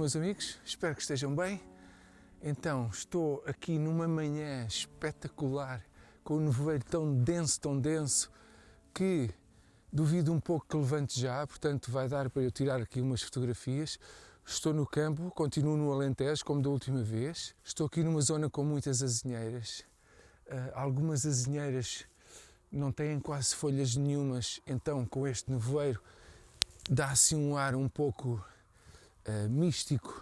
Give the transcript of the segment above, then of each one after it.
meus amigos? Espero que estejam bem. Então, estou aqui numa manhã espetacular, com um nevoeiro tão denso, que duvido um pouco que levante já, portanto vai dar para eu tirar aqui umas fotografias. Estou no campo, continuo no Alentejo, como da última vez. Estou aqui numa zona com muitas azinheiras. Algumas azinheiras não têm quase folhas nenhumas, então com este nevoeiro dá-se um ar um pouco místico,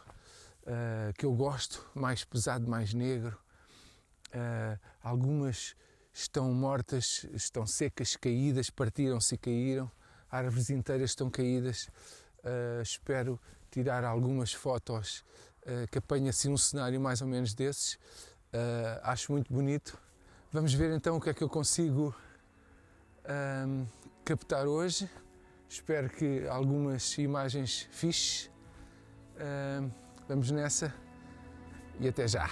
que eu gosto, mais pesado, mais negro. Algumas estão mortas, estão secas, caídas, partiram-se e caíram. Árvores inteiras estão caídas. Espero tirar algumas fotos que apanhem assim um cenário mais ou menos desses. Acho muito bonito. Vamos ver então o que é que eu consigo captar hoje. Espero que algumas imagens fixes. Vamos nessa e até já!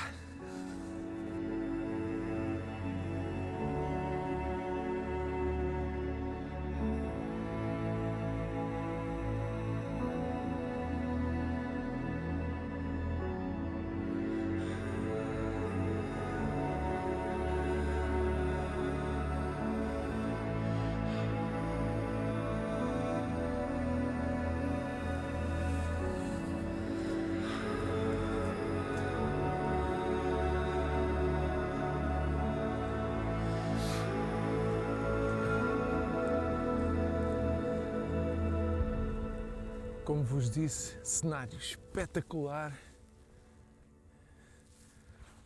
Como vos disse, cenário espetacular,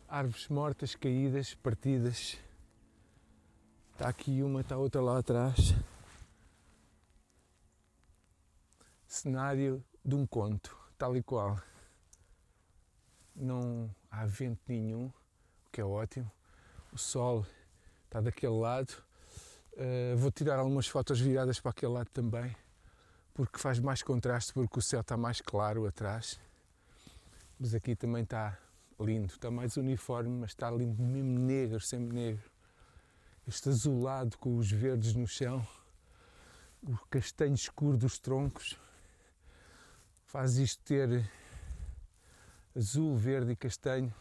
árvores mortas, caídas, partidas. Está aqui uma, está outra lá atrás. Cenário de um conto, tal e qual. Não há vento nenhum, o que é ótimo. O sol está daquele lado. Vou tirar algumas fotos viradas para aquele lado também, porque faz mais contraste, porque o céu está mais claro atrás. Mas aqui também está lindo, está mais uniforme, mas está lindo, mesmo negro, sempre negro. Este azulado com os verdes no chão, o castanho escuro dos troncos, faz isto ter azul, verde e castanho.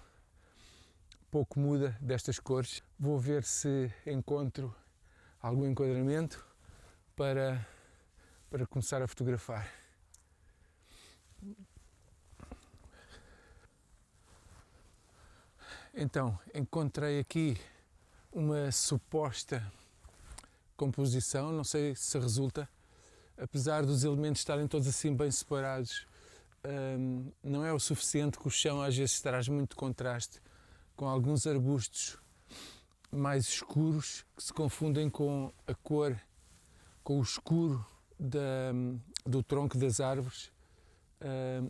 Pouco muda destas cores. Vou ver se encontro algum enquadramento para começar a fotografar. Então, encontrei aqui uma suposta composição, não sei se resulta, apesar dos elementos estarem todos assim bem separados, não é o suficiente, que o chão às vezes traz muito contraste com alguns arbustos mais escuros que se confundem com a cor, com o escuro do tronco das árvores,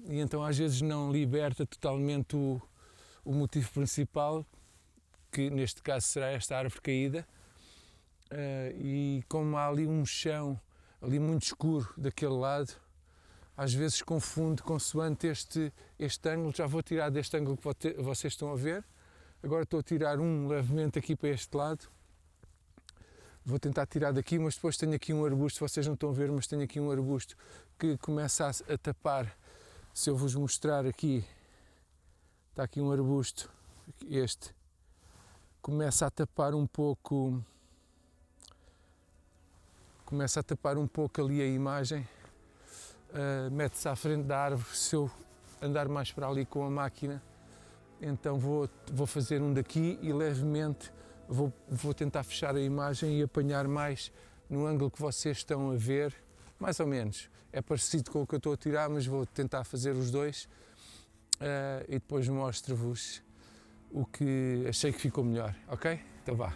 e então às vezes não liberta totalmente o motivo principal, que neste caso será esta árvore caída, e como há ali um chão ali muito escuro daquele lado, às vezes confunde consoante este ângulo. Já vou tirar deste ângulo que vocês estão a ver. Agora estou a tirar levemente aqui para este lado. Vou tentar tirar daqui, mas depois tenho aqui um arbusto, vocês não estão a ver, mas tenho aqui um arbusto que começa a tapar. Se eu vos mostrar aqui, está aqui um arbusto, este, começa a tapar um pouco ali a imagem, mete-se à frente da árvore. Se eu andar mais para ali com a máquina, então vou fazer um daqui e levemente vou tentar fechar a imagem e apanhar mais no ângulo que vocês estão a ver, mais ou menos. É parecido com o que eu estou a tirar, mas vou tentar fazer os dois, e depois mostro-vos o que achei que ficou melhor, ok? Então vá.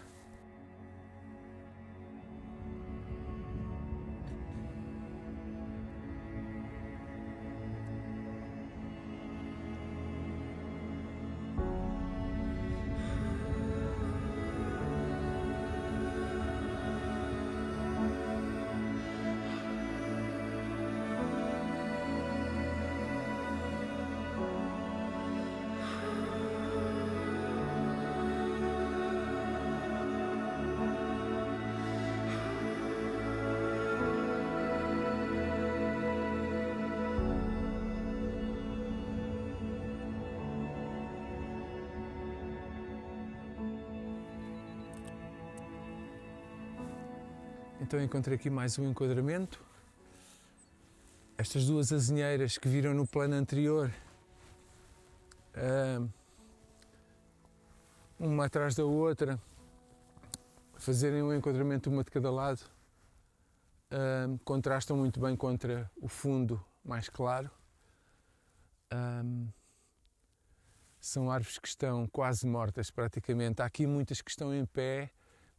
Então encontrei aqui mais um enquadramento. Estas duas azinheiras que viram no plano anterior, uma atrás da outra, fazerem um enquadramento uma de cada lado, contrastam muito bem contra o fundo mais claro. São árvores que estão quase mortas praticamente. Há aqui muitas que estão em pé,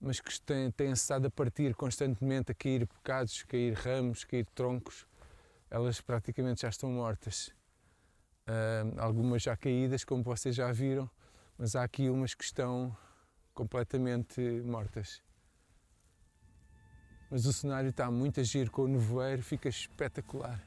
mas que têm estado a partir constantemente, a cair bocados, cair ramos, cair troncos. Elas praticamente já estão mortas. Algumas já caídas, como vocês já viram, mas há aqui umas que estão completamente mortas. Mas o cenário está muito a giro, com o nevoeiro, fica espetacular.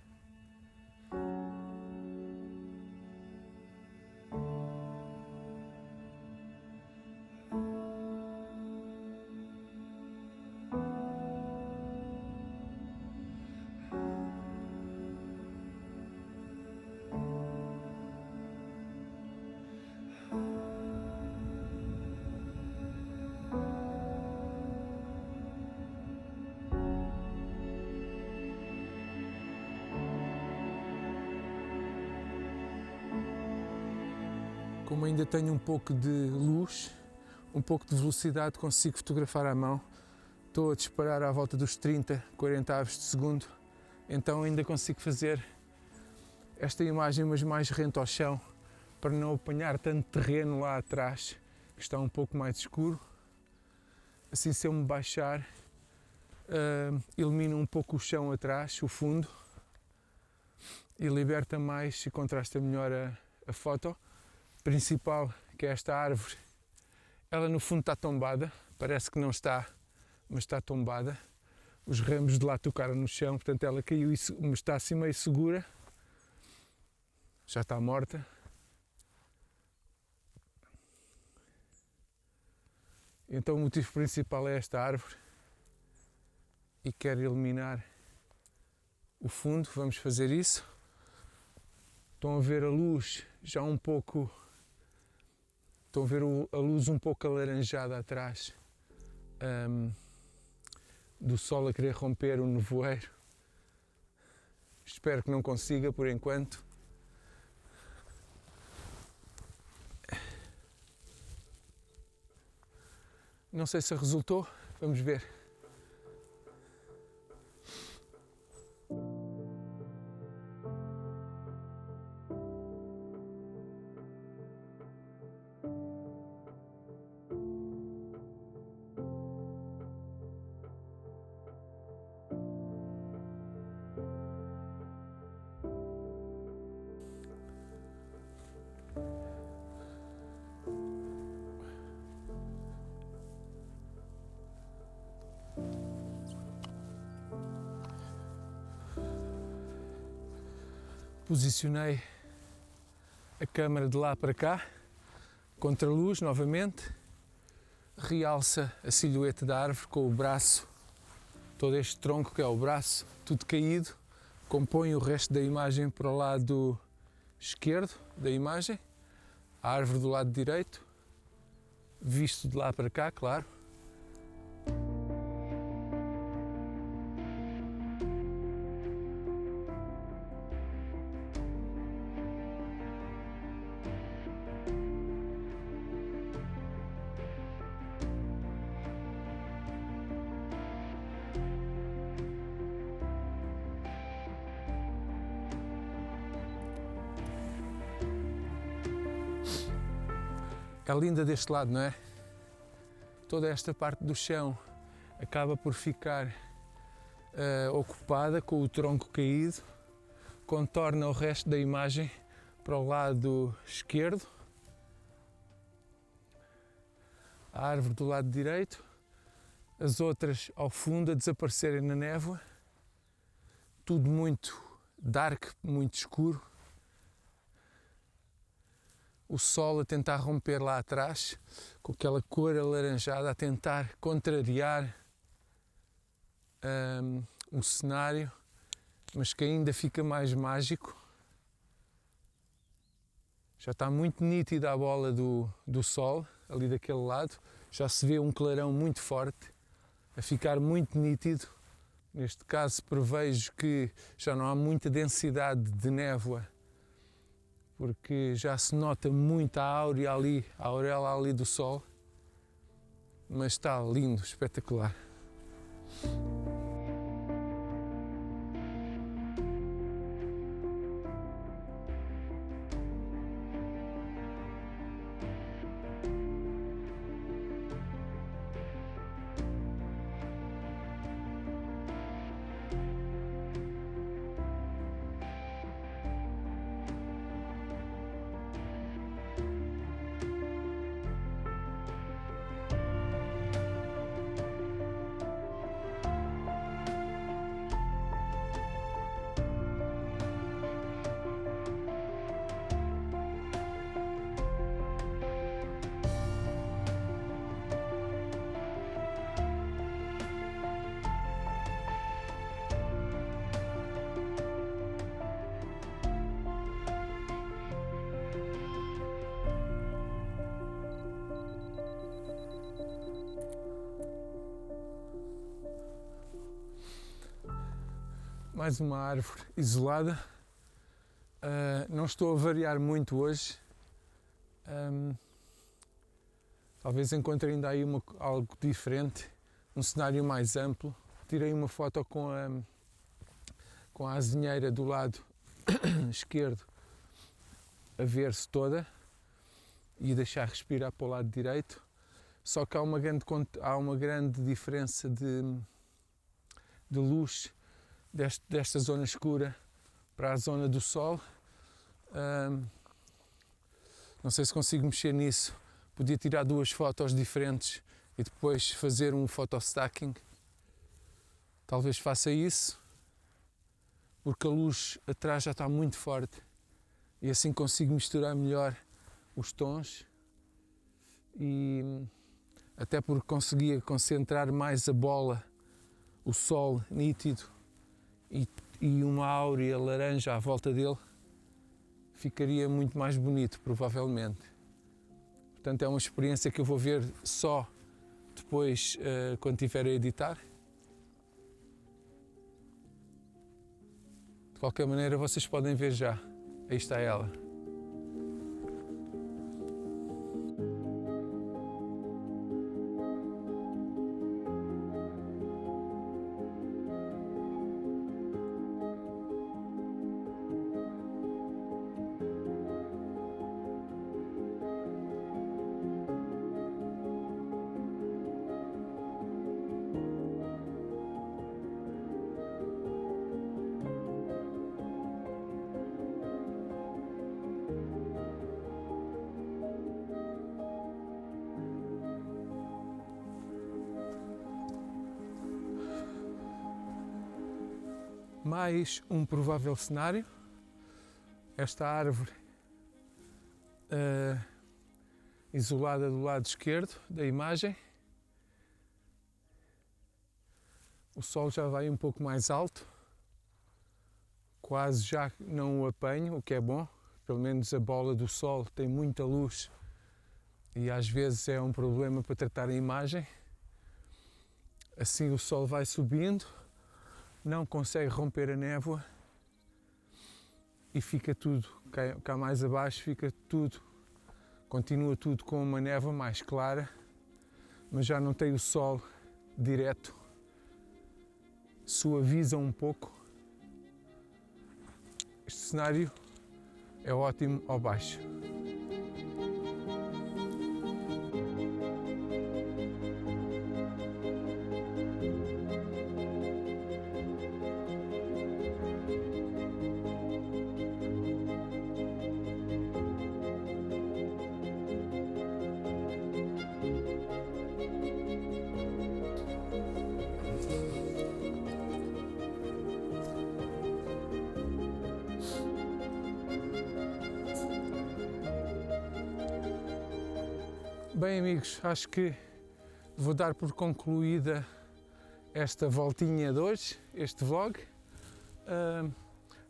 Como ainda tenho um pouco de luz, um pouco de velocidade, consigo fotografar à mão. Estou a disparar à volta dos 30, 40 aves de segundo, então ainda consigo fazer esta imagem, mas mais rente ao chão, para não apanhar tanto terreno lá atrás, que está um pouco mais escuro. Assim, se eu me baixar, elimina um pouco o chão atrás, o fundo, e liberta mais e contrasta melhor a foto. Principal, que é esta árvore, ela no fundo está tombada, parece que não está, mas está tombada. Os ramos de lá tocaram no chão, portanto ela caiu, mas está assim meio segura, já está morta. Então o motivo principal é esta árvore e quero eliminar o fundo, vamos fazer isso. Estão a ver a luz já um pouco... Estão a ver a luz um pouco alaranjada atrás do sol a querer romper o nevoeiro. Espero que não consiga por enquanto. Não sei se resultou, vamos ver. Posicionei a câmara de lá para cá, contra a luz novamente, realça a silhueta da árvore com o braço, todo este tronco que é o braço, tudo caído, compõe o resto da imagem para o lado esquerdo da imagem, a árvore do lado direito, visto de lá para cá, claro. É linda deste lado, não é? Toda esta parte do chão acaba por ficar ocupada com o tronco caído, contorna o resto da imagem para o lado esquerdo, a árvore do lado direito, as outras ao fundo a desaparecerem na névoa, tudo muito dark, muito escuro. O sol a tentar romper lá atrás, com aquela cor alaranjada, a tentar contrariar um cenário, mas que ainda fica mais mágico. Já está muito nítida a bola do sol, ali daquele lado, já se vê um clarão muito forte. a ficar muito nítido. Neste caso prevejo que já não há muita densidade de névoa, porque já se nota muito a auréola ali do sol, mas está lindo, espetacular. Mais uma árvore isolada. Não estou a variar muito hoje. Talvez encontre ainda aí algo diferente, um cenário mais amplo. Tirei uma foto com a azinheira do lado esquerdo a ver-se toda e deixar respirar para o lado direito. Só que há uma grande diferença de luz desta zona escura para a zona do sol. Não sei se consigo mexer nisso. Podia tirar duas fotos diferentes e depois fazer um photostacking. Talvez faça isso, porque a luz atrás já está muito forte e assim consigo misturar melhor os tons e até porque conseguia concentrar mais a bola, o sol nítido e uma áurea laranja à volta dele, ficaria muito mais bonito, provavelmente. Portanto, é uma experiência que eu vou ver só depois, quando estiver a editar. De qualquer maneira, vocês podem ver já. Aí está ela. Mais um provável cenário, esta árvore isolada do lado esquerdo da imagem. O sol já vai um pouco mais alto, quase já não o apanho, o que é bom, pelo menos a bola do sol tem muita luz e às vezes é um problema para tratar a imagem. Assim o sol vai subindo, não consegue romper a névoa e fica tudo, cá mais abaixo continua tudo com uma névoa mais clara, mas já não tem o sol direto, suaviza um pouco. Este cenário é ótimo ao baixo. Bem, amigos, acho que vou dar por concluída esta voltinha de hoje, este vlog.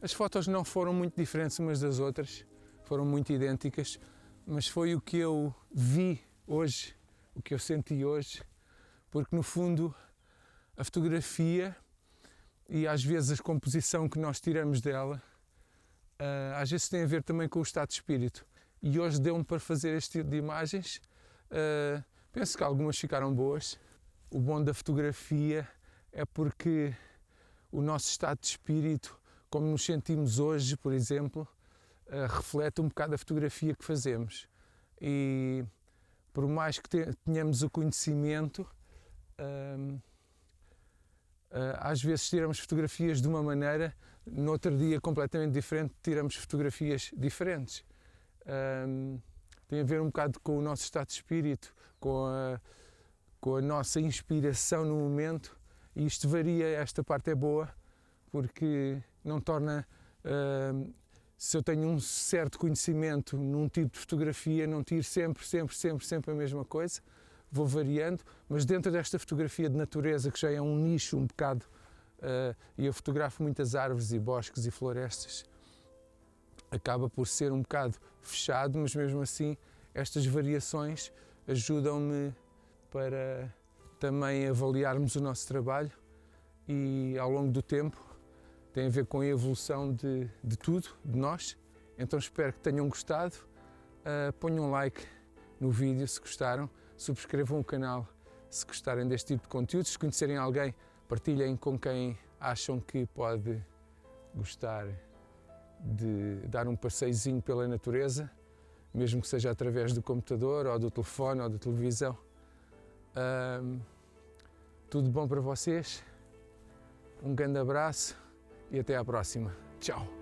As fotos não foram muito diferentes umas das outras, foram muito idênticas, mas foi o que eu vi hoje, o que eu senti hoje, porque no fundo a fotografia e às vezes a composição que nós tiramos dela, às vezes tem a ver também com o estado de espírito. E hoje deu-me para fazer este tipo de imagens. Penso que algumas ficaram boas. O bom da fotografia é porque o nosso estado de espírito, como nos sentimos hoje, por exemplo, reflete um bocado a fotografia que fazemos. E por mais que tenhamos o conhecimento, às vezes tiramos fotografias de uma maneira, no outro dia completamente diferente, tiramos fotografias diferentes. Tem a ver um bocado com o nosso estado de espírito, com a nossa inspiração no momento, e isto varia. Esta parte é boa porque não torna, se eu tenho um certo conhecimento num tipo de fotografia, não tiro sempre a mesma coisa, vou variando, mas dentro desta fotografia de natureza, que já é um nicho um bocado, e eu fotografo muitas árvores e bosques e florestas, acaba por ser um bocado fechado, mas mesmo assim estas variações ajudam-me para também avaliarmos o nosso trabalho, e ao longo do tempo tem a ver com a evolução de tudo, de nós. Então espero que tenham gostado. Ponham um like no vídeo se gostaram, subscrevam o canal se gostarem deste tipo de conteúdo. Se conhecerem alguém, partilhem com quem acham que pode gostar de dar um passeiozinho pela natureza, mesmo que seja através do computador, ou do telefone, ou da televisão. Tudo bom para vocês, um grande abraço e até à próxima. Tchau!